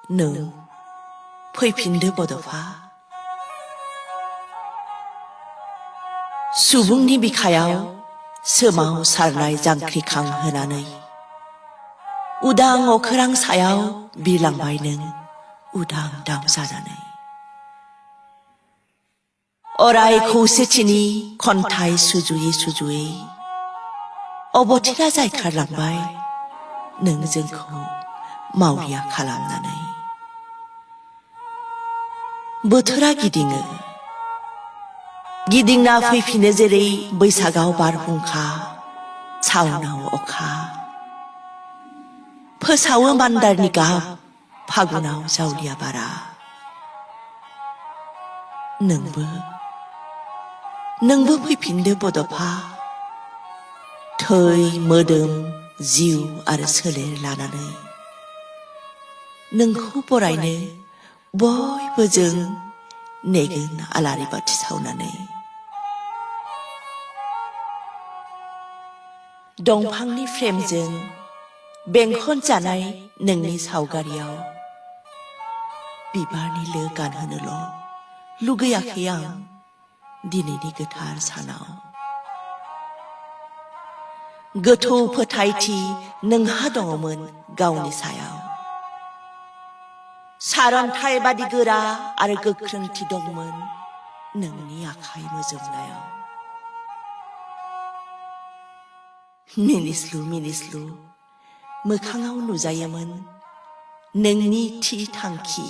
नों फैफिनदो बड'फा सुबुंनि बिखायाव सोमाव सारनाय जांख्रिखां होनानै उदां अखोरां सायाव बिरलांबाय नों उदां दाउ जानानै अराय खौसेथिनि खन्थाइ सुजुयै सुजुयै अबथिरा जायखारलांबाय नों जोंखौ मावरिया खालामनानै बोथोरा गिदिङो गिदिंना फैफिनो जेरै बैसागाव बारहुंखा सावनाव अखा फोसावो मान्दारनि गाब फागुनाव जावलिया बारा नोंबो फैफिनदो बड'फा थै मोदोम जिउ आरो सोलेर लानानै नोंखौ बरायनो बयबो जों नेगोन आलारि बाथि सावनानै दंफांनि फ्रेमजों बेंखन जानाय नोंनि सावगारियाव बिबारनि लो गानहोनोल' लुगैयाखै आं दिनैनि गोथार सानाव गोथौ फोथायथि नोंहा दङमोन गावनि सायाव सारन्थाइ बादि गोरा आरो गोख्रोंथि दंमोन नोंनि आखाइ मोजोमनायाव मिनिस्लु मिनिस्लु मोखाङाव नुजायोमोन नोंनि थि थांखि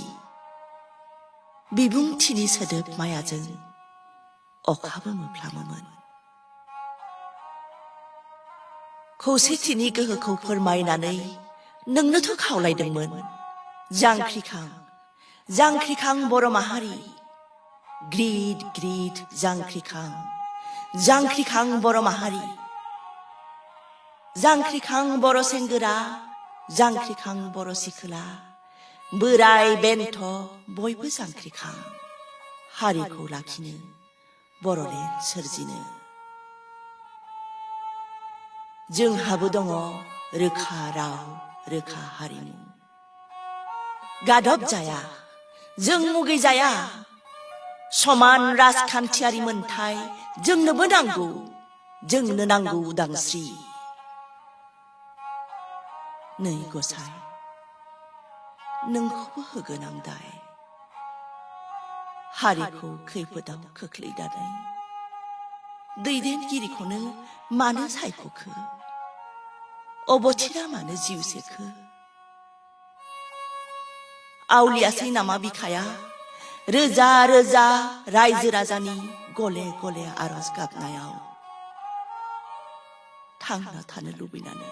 बिबुंथिनि सोदोब मायाजों अखाबो मोफ्लामोमोन खौसेथिनि गोहोखौ फोरमायनानै नोंनोथ' खावलायदोंमोन जांख्रिखां बर' माहारि ग्रिद ग्रिद जांख्रिखां बर' माहारि जांख्रिखां बर' सेंगोरा जांख्रिखां बर' सिखोला बोराय बेन्थ बयबो जांख्रिखां हारिखौ लाखिनो बर'लेण्ड सोरजिनो जोंहाबो दङ रोखा राव रोखा हारिमु गादब जाया जों मुगै जाया समान राजखान्थियारि मोनथाय जोंनो नांगौ उदांस्रि नै गसाइ नोंखौबो होगोन आं दाय हारिखौ खैफोदाव खोख्लैनानै दैदेनगिरिखौनो मानो सायख'खो अबथिरा मानो जिउ सेखो आवलियासै नामा बिखाया रोजा रोजा रायजो राजानि गले गले आरज गाबनायाव थांना थानो लुबैनानै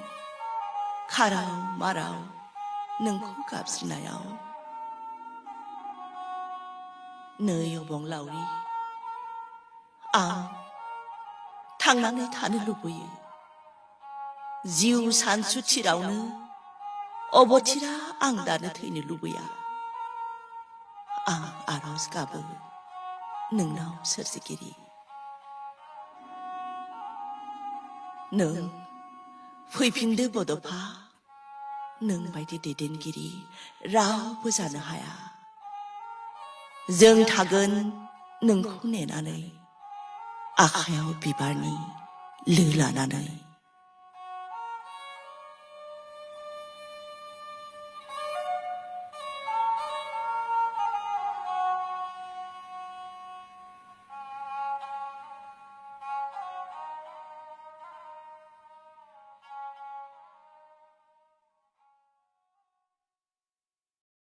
खाराव माराव नोंखौ गाबज्रिनायाव नै अबंलावरि आं थांनानै थानो लुबैयो जिउ सानसु थिरावनो अबथिरा आं दानो थैनो लुबैया आं आरज गाबो नोंनाव सोरजिगिरि नों फैफिनदो बड'फा नों बायदि दैदेनगिरि रावबो जानो हाया जों थागोन नोंखौ नेनानै आखायाव बिबारनि लो लानानै